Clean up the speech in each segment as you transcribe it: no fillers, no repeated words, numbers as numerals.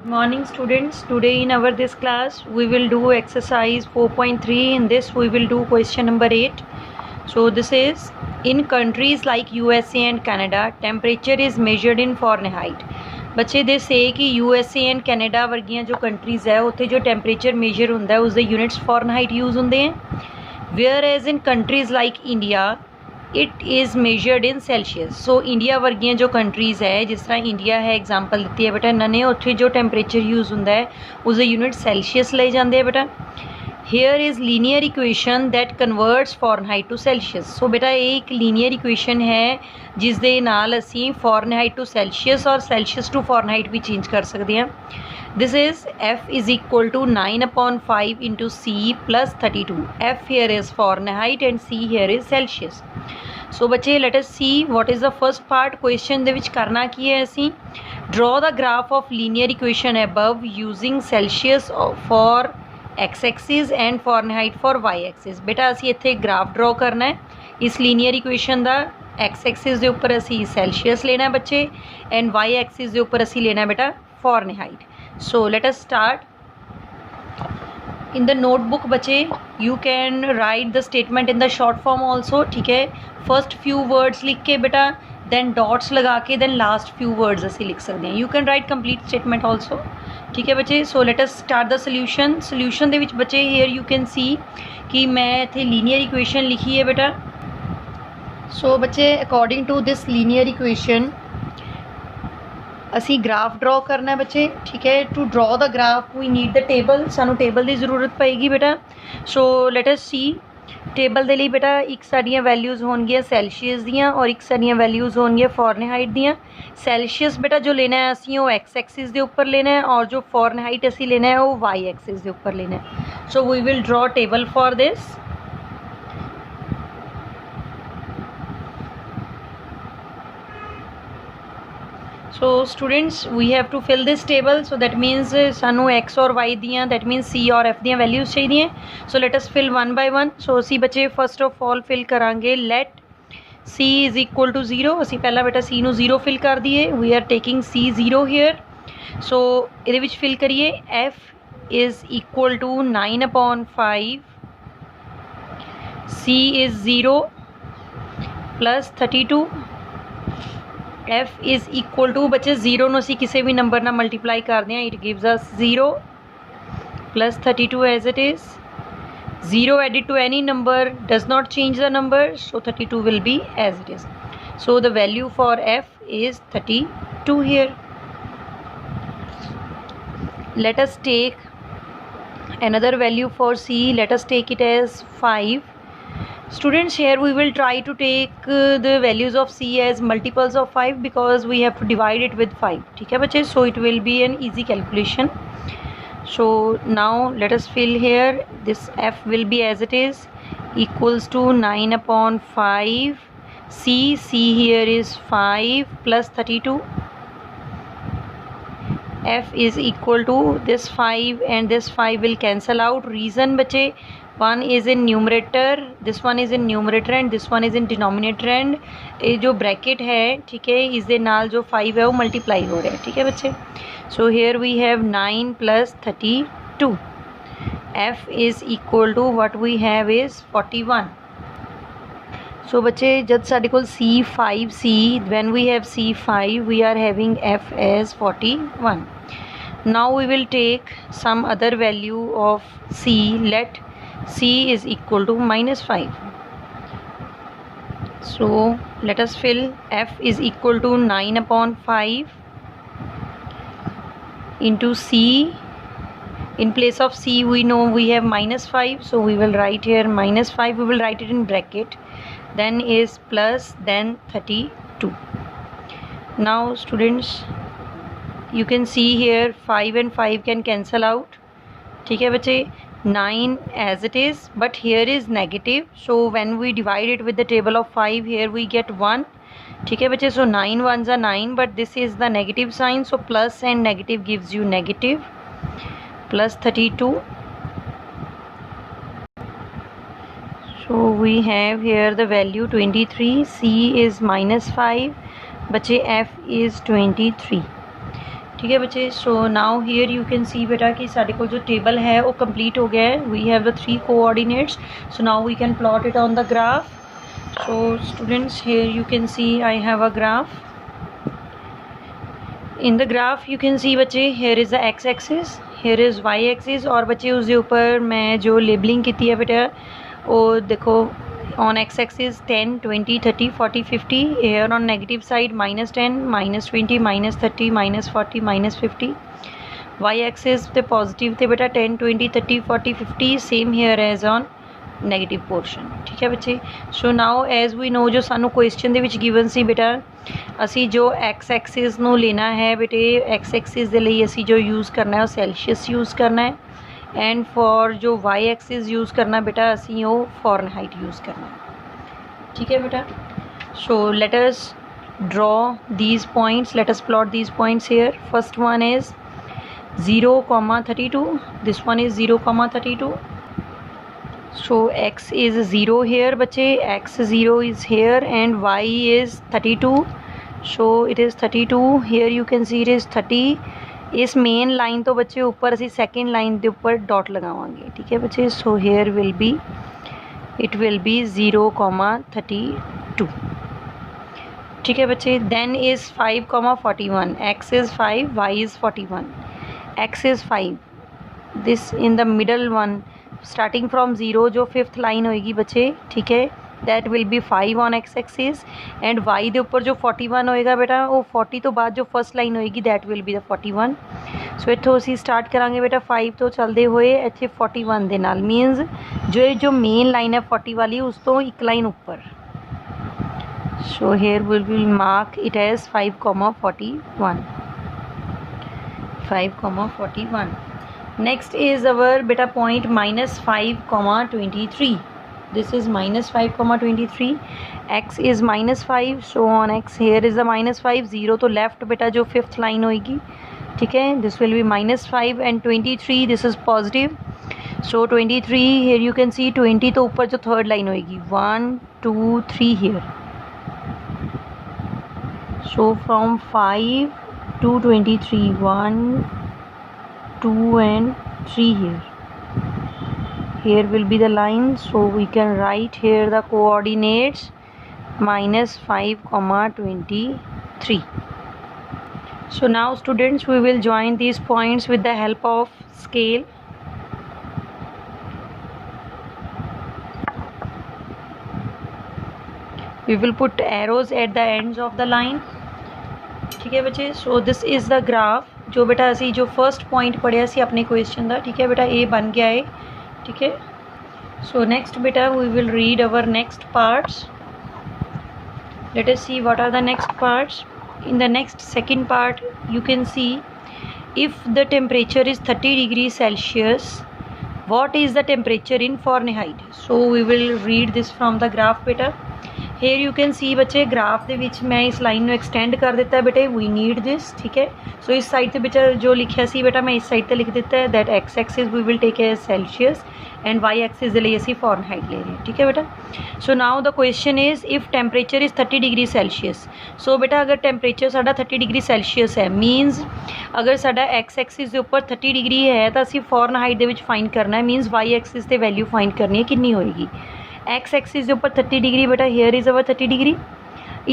Morning students, today in our this class we will do exercise 4.3. In this we will do question number 8. So this is in countries like USA and Canada temperature is measured in Fahrenheit. बच्चे दे से कि USA and Canada वर्गियां जो countries है उत्थे जो temperature measure हुंदा है उसदे यूनिट्स फॉरनहाइट यूज हुंदे हैं whereas in countries like India it is measured in Celsius. So India वर्गियां जो कंट्रीज़ है जिस तरह इंडिया है एग्जाम्पल दी है बेटा इन्होंने उत्थे जो टेंपरेचर यूज़ होंगे है उसके यूनिट सैल्शियस ले जाते हैं बेटा। Here is linear equation that converts Fahrenheit to Celsius. So बेटा ये एक लीनियर इक्वेशन है जिस दे नाल असी फॉरनहाइट टू सैल्शियस और सैल्शियस टू फॉरनहाइट भी चेंज कर सकते हैं। This is F is equal to 9/5 into C plus 32। F here is Fahrenheit and C here is Celsius. So बच्चे let us see what is the first part question दे विच करना की है असी draw the graph of linear equation above using Celsius for X axis and Fahrenheit for Y axis. बेटा असी इत्थे ग्राफ ड्रॉ करना है इस लीनियर इक्वेशन का। एक्स एक्सिस के उपर असी सैल्शियस लेना है बच्चे एंड वाई एक्सिस के उपर असी लेना है बेटा Fahrenheit. So let us start in the notebook बच्चे you can write the statement in the short form also. ठीक है, फर्स्ट फ्यू वर्ड्स लिख के बेटा दैन डॉट्स लगा के दैन लास्ट फ्यू वर्ड्स असी लिख सकते हैं। You can write complete statement also. ठीक है बच्चे, so let us start the solution. Solution दे विच बच्चे हेयर यू कैन सी कि मैं इत्थे लीनियर इक्वेशन लिखी है बेटा। सो बच्चे according to this linear equation असी ग्राफ ड्रॉ करना है बच्चे। ठीक है, to draw the graph we need the table, सानू टेबल की जरूरत पेगी बेटा। सो लेट अस सी टेबल के लिए बेटा एक साड़ियाँ वैल्यूज़ होंगियां सैल्शियस दियाँ और एक साड़ियाँ वैल्यूज़ होंगियां फॉरनहाइट दियाँ। सैल्शियस बेटा जो लेना है असी वो एक्स एक्सिस के उपर लेना है और जो फॉरनहाइट असी लेना है वो वाई एक्सिस के उपर लेना है। So we will draw table for this. So students we have to fill this table, so that means सानू x और y दियाँ that means c और f दियाँ वैल्यूज़ चाहिए। so let us fill one by one। so असी बच्चे first of all fill करांगे let c is equal to 0। असी पहला बेटा c नू 0 फिल कर दिए, we are taking c 0 here। so इहदे विच फिल करिए f is equal to 9/5 c is 0 plus 32। F is equal to बच्चे 0 ਨੂੰ ਅਸੀਂ ਕਿਸੇ ਵੀ ਨੰਬਰ ਨਾਲ ਮਲਟੀਪਲਾਈ ਕਰਦੇ ਹਾਂ, it gives us 0 plus 32 as it is। 0 added to any number does not change the number, so 32 will be as it is। so the value for F is 32 here। let us take another value for C, let us take it as 5। Students here we will try to take the values of C as multiples of 5 because we have to divide it with 5। ठीक है बच्चे, so it will be an easy calculation। so now let us fill here this F will be as it is equals to 9/5 C here is 5 plus 32। F is equal to this 5 and this 5 will cancel out। reason बच्चे one is in numerator, this one is in numerator and this one is in denominator and ये जो bracket है ठीक है इसके नाल जो 5 है वो मल्टीप्लाई हो रहा है। ठीक है बच्चे, so here we have 9 plus 32। F is equal to what we have is 41। so बच्चे जब साढ़े कोल C5C when we have C5 we are having F as 41। now we will take some other value of C, let C is equal to -5। so let us fill F is equal to 9/5 into C। in place of C we know we have -5, so we will write here -5, we will write it in bracket, then is plus, then 32। now students you can see here 5 and 5 can cancel out। ठीक है बच्चे, 9 as it is but here is negative, so when we divide it with the table of 5 here we get 1। ठीक है बच्चे, so 9 ones are 9 but this is the negative sign, so plus and negative gives you negative plus 32। so we have here the value 23। C is -5 बच्चे, F is 23। ठीक है बच्चे। So now here you can सी बेटा कि साढ़े को जो table है वो कंप्लीट हो गया है। We have the 3 coordinates, so now we can plot it on the graph. So students here you can see I have a graph. In the graph you can see बच्चे here is the X axis, here is Y axis, और बच्चे उसके ऊपर मैं जो labelling की है बेटा वो देखो on x-axis 10, 20, 30, 40, 50. Here on negative side -10, -20, -30, -40, -50. y-axis पे positive थे बेटा 10, 20, 30, 40, 50. Same here as on negative portion. ठीक है बच्चे। So now as we know जो सानू question ਦੇ ਵਿੱਚ given ਸੀ बेटा ਅਸੀਂ जो x-axis ਨੂੰ लेना है बेटे x-axis ਦੇ ਲਈ ਅਸੀਂ जो use करना है वो Celsius use करना है, एंड फॉर जो वाई एक्सिस यूज़ करना बेटा असी वो फॉरनहाइट यूज़ करना है। ठीक है बेटा। So let us draw these points, let us plot these points here. First one is 0,32, this one is 0,32. So x is 0 here बच्चे, x 0 is here and y is 32. So it is 32 here, you can see it is 30. इस main line तो बच्चे ऊपर असी second line के ऊपर dot लगावांगे। ठीक है बच्चे। So here will be it will be 0,32. ठीक है बच्चे। Then is 5,41, x is 5, y is 41, x is 5, this in the middle one starting from 0 जो 5th लाइन होएगी बच्चे। ठीक है, that will be 5 on x axis, and y के उपर जो 41 होएगा बेटा वो 40 तो बाद जो फर्स्ट लाइन होएगी दैट विल बी द 41. सो इत्थों असी स्टार्ट करांगे बेटा 5 तो चलते हुए इत्थे 41 दे नाल, मीनस जो मेन लाइन है 40 वाली उस तो एक लाइन ऊपर। So here will mark it as 5,41, 5,41. Next is our बेटा point -5,23. This is -5,23. x is -5. So on x here is the -5. 0 तो left बेटा जो 5th line होएगी। ठीक है, this will be -5 and 23 this is positive. So 23 here you can see 20 तो ऊपर जो 3rd line होएगी 1, 2, 3 here. So from 5 to 23 1, 2 and 3 here. Here will be the line, so we can write here the coordinates -5,23. So now students we will join these points with the help of scale. We will put arrows at the ends of the line. ठीक है बच्चे। so this is the graph जो बेटा असी जो first point पढ़िया सी अपने question का। ठीक है बेटा, ये बन गया है। ठीक है। सो नेक्स्ट बेटा we will read our next parts. Let us see what are the next parts. In the next second part you can see if the temperature is 30 degree Celsius what is the temperature in Fahrenheit. So we will read this from the graph बेटा। here you can see बच्चे graph ਦੇ ਵਿੱਚ मैं इस line ਨੂੰ extend कर ਦਿੱਤਾ है बेटे, we need this। ठीक है। so इस साइड ਤੇ बेटा जो लिखा सी बेटा मैं इस साइड ਤੇ लिख ਦਿੱਤਾ है that x axis we will take as Celsius and y axis ਦੇ ਲਈ ਅਸੀਂ Fahrenheit ले रहे हैं। ठीक है बेटा। so now the question is if temperature is 30 degree Celsius. so बेटा अगर टेम्परेचर साਡਾ 30 डिग्री सेल्सियस है मीनस अगर साਡਾ x एक्सिस ਦੇ ਉੱਪਰ 30 डिग्री है तो ਅਸੀਂ Fahrenheit ਦੇ ਵਿੱਚ फाइंड करना है, मीनस y एक्सिस ਤੇ वैल्यू फाइंड करनी है कितनी होएगी। x एक्सिस ਦੇ ਉੱਪਰ 30 डिग्री बेटा हेयर इज़ अवर 30 डिग्री।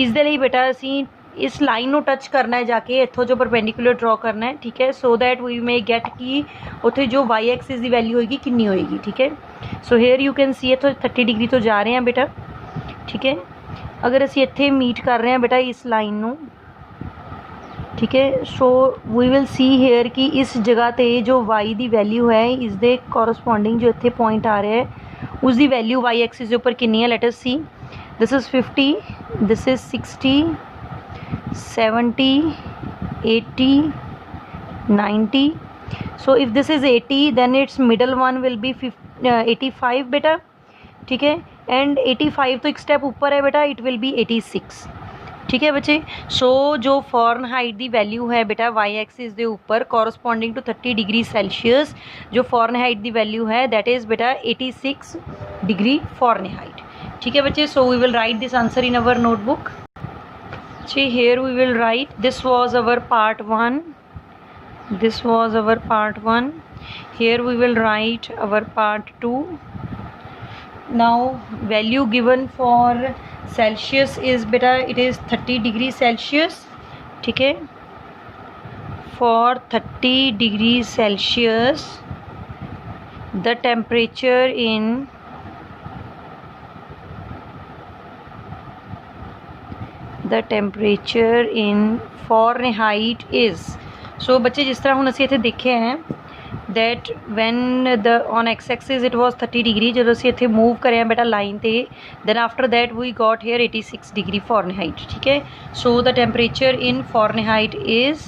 इस दे ਲਈ बेटा ਅਸੀਂ इस लाइन ਨੂੰ टच करना है जाके इत्थों जो परपेंडिकुलर ड्रॉ करना है। ठीक है। So that we may get कि उत्थे जो y एक्सिस की वैल्यू होएगी कितनी होएगी। ठीक है। सो हेयर यू कैन सी इत्थों 30 डिग्री तो जा रहे हैं बेटा। ठीक है। अगर असी इत्थे मीट कर रहे हैं बेटा इस लाइन ਨੂੰ। ठीक है। So we will see here कि इस जगह ते जो y की वैल्यू है इस दे कॉरस्पॉन्डिंग जो इत्थे पॉइंट आ रहा है उसकी वैल्यू y एक्सिस के ऊपर कितनी है। Late us see this is 50, this is 60, 70, 80, 90. so if this is 80 then its middle one will be 85 बेटा। ठीक है। एंड 85 तो एक स्टेप ऊपर है बेटा, इट विल बी 86। ठीक है बच्चे। सो जो Fahrenheit की वैल्यू है बेटा y एक्सिस के ऊपर कॉरस्पॉन्डिंग टू 30 डिग्री सेल्सियस जो Fahrenheit की वैल्यू है दैट इज़ बेटा 86 डिग्री Fahrenheit। ठीक है बच्चे। So we will write this answer in our notebook. here we will write this was our part 1 This was our part 1. Here we will write our part 2. Now value given for Celsius is beta, it is 30 degree Celsius. ठीक है, for 30 degrees Celsius the temperature in Fahrenheit is, so बच्चे जिस तरह हम ਅਸੀਂ ਇੱਥੇ ਦੇਖਿਆ ਹੈ that when the on x axis it was 30 degree, ਜਦੋਂ ਅਸੀਂ ਇੱਥੇ मूव ਕਰਿਆ ਬੇਟਾ ਲਾਈਨ ਤੇ, then after that we got here 86 degree Fahrenheit. ठीक है, so the temperature in Fahrenheit is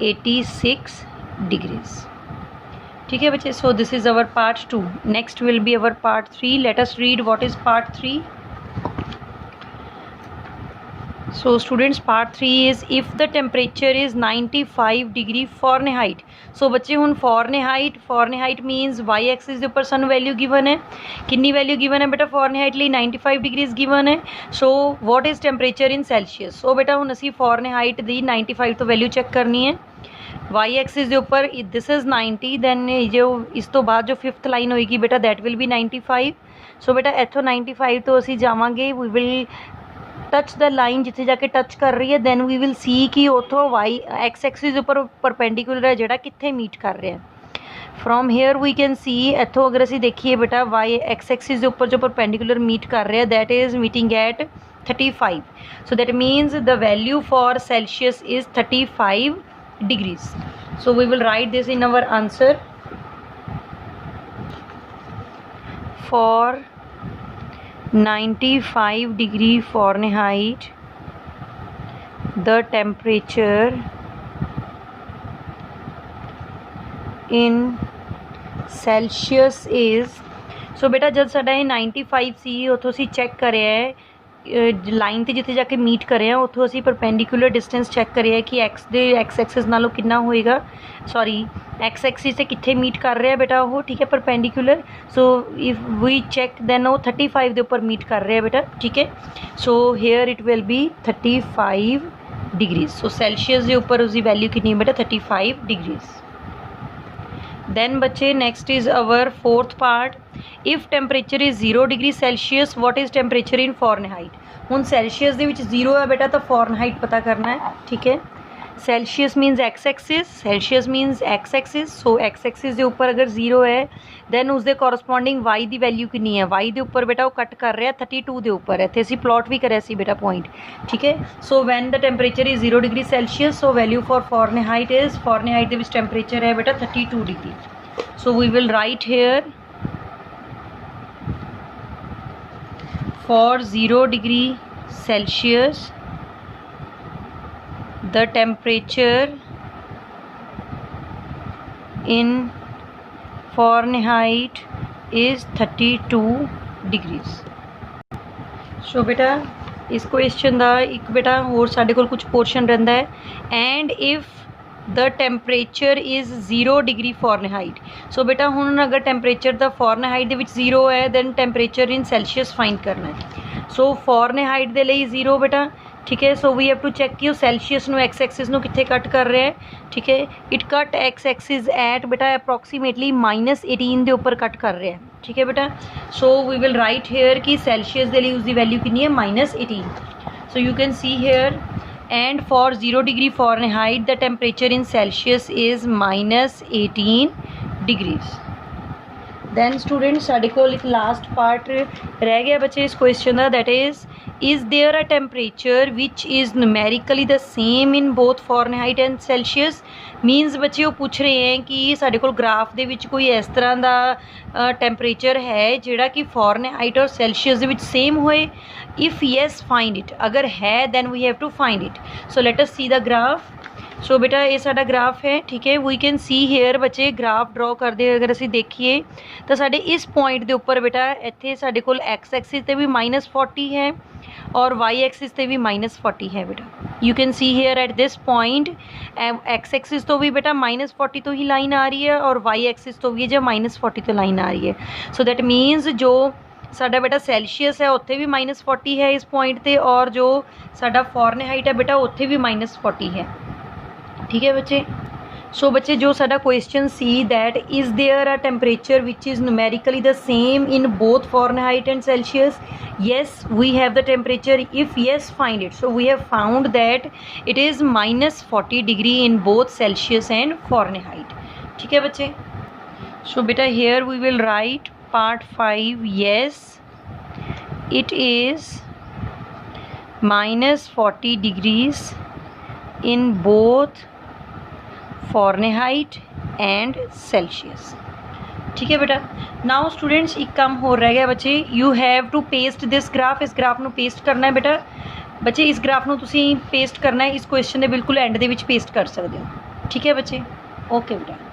86 degrees. ठीक है बच्चे, so this is our part 2. Next will be our part 3. Let us read what is part 3. So students, part 3 is if the temperature is 95 degree Fahrenheit. So बच्चे ਹੁਣ Fahrenheit means y axis ਦੇ ਉੱਪਰ ਸਾਨੂੰ value given है, कितनी value given है बेटा Fahrenheit ਲਈ 95 डिग्रीज गिवन है. So what is temperature in Celsius? So बेटा ਹੁਣ ਅਸੀਂ Fahrenheit ਦੀ 95 ਤੋਂ वैल्यू चेक करनी है. y axis ਦੇ ਉੱਪਰ this is 90, then जो ਇਸ ਤੋਂ ਬਾਅਦ जो 5th ਲਾਈਨ ਹੋਏਗੀ बेटा that will be 95. So बेटा ਇੱਥੋਂ 95 ਤੋਂ ਅਸੀਂ ਜਾਵਾਂਗੇ, we will touch the line जिथे जाके टच कर रही है, दैन वी विल सी कि उतों वाई एक्स एक्सिस उपर परपेंडिकुलर है जोड़ा कितने मीट कर रहा है. From here we can see इतों अगर असी देखिए बेटा वाई एक्स एक्सिस उपर जो परपेंडिकुलर मीट कर रहा है that is meeting at 35. So that means the value for Celsius is 35 degrees. So we will write this in our answer. For 95 degree Fahrenheit the temperature in Celsius is, so बेटा जब साडा 95 सी उतों असी check करिया है line ते जिथे जाके meet करे उतों असी परपेंडिकुलर डिस्टेंस चेक करिया कि एक्स एक्सिस नालों कितना होएगा, सॉरी एक्स एक्सिस से कितने मीट कर रहा है बेटा वो. ठीक है, perpendicular. So if we check then वो 35 के ऊपर मीट कर रहा है बेटा. ठीक है, so here it will B 35 degrees. So Celsius के ऊपर उसकी वैल्यू कितनी है बेटा 35 डिग्रीज. then बच्चे next is our 4th part. If temperature is 0 degree Celsius what is temperature in Fahrenheit. हुण सेल्सियस दे विच 0 है बेटा तो Fahrenheit पता करना है. ठीक है, Celsius means X axis, Celsius means X axis. So X axis के उपर अगर 0 है दैन उसके कॉरस्पॉन्डिंग वाई की वैल्यू कितनी है, वाई के उपर बेटा वो कट कर रहा है 32 के उपर. इतने असी प्लॉट भी कराया सी बेटा पॉइंट. ठीक है, so when the temperature is 0 degree Celsius so value for Fahrenheit is, Fahrenheit के टेम्परेचर है बेटा 32 degree. So we will write here for 0 degree Celsius the temperature in Fahrenheit is 32 degrees. So बेटा इस question का एक बेटा होर साडे कोल कुछ पोर्शन रहिंदा है. And if the temperature is 0 degree Fahrenheit. So बेटा हुण अगर टेम्परेचर द Fahrenheit दे विच 0 है then temperature in Celsius find करना है. सो Fahrenheit दे लई 0 बेटा. ठीक है, so we have to check कि सेल्सियस नू एक्स एक्सिस नू कित्थे कट कर रहा है. ठीक है, it cut x axis at बेटा अप्रोक्सीमेटली -18 के उपर कट कर रहा है. ठीक है बेटा, so we will write here कि सेल्सियस के लिए उसकी वैल्यू कितनी है -18. So you can see here and for 0 degree Fahrenheit the temperature in Celsius is -18 degrees. Then student साढ़े को एक लास्ट पार्ट रह गया बच्चे इस क्वेश्चन का, that is there a temperature which is numerically the same in both Fahrenheit and Celsius. Means बच्चे वो पूछ रहे हैं कि साढ़े को ग्राफ दे विच कोई इस तरह का टेम्परेचर है जिहड़ा कि Fahrenheit और सेल्सियस दे विच सेम होए. इफ़ येस फाइंड इट, अगर है then we have to find it. So let us see the graph. So बेटा ये साडा ग्राफ है. ठीक है, वी कैन सी हेयर बच्चे ग्राफ ड्रॉ करते अगर असी देखिए तो साडे इस पॉइंट के उपर बेटा इत्थे साडे कोल एक्स एक्सिस ते भी -40 है और वाई एक्सिस ते भी -40 है बेटा. You can see here at this point x axis तो भी बेटा -40 तो ही लाइन आ रही है और वाई एक्सिस तो भी जो -40 तो लाइन आ रही है. सो दैट मीनस जो साडा बेटा सेल्सियस है उत्थे भी -40 है इस पॉइंट पे और जो साडा Fahrenheit है बेटा उत्थे भी -40 है. ठीक है बच्चे. सो बच्चे जो साडा क्वेश्चन सी that is there a temperature which is numerically the same in both Fahrenheit and Celsius. Yes, we have the temperature. If yes, find it. So we have found that it is -40 degree in both Celsius and Fahrenheit. ठीक है बच्चे. So beta here we will write part 5. Yes, it is -40 degrees in both Fahrenheit and Celsius. ठीक है बेटा. Now students एक काम हो रह गया बच्चे. You have to paste this graph. इस ग्राफ ਨੂੰ पेस्ट करना है बेटा. बच्चे इस ग्राफ ਨੂੰ ਤੁਸੀਂ पेस्ट करना है. इस क्वेश्चन ਦੇ बिल्कुल एंड ਦੇ ਵਿੱਚ पेस्ट कर सकते हो. ठीक है बच्चे. ओके बेटा.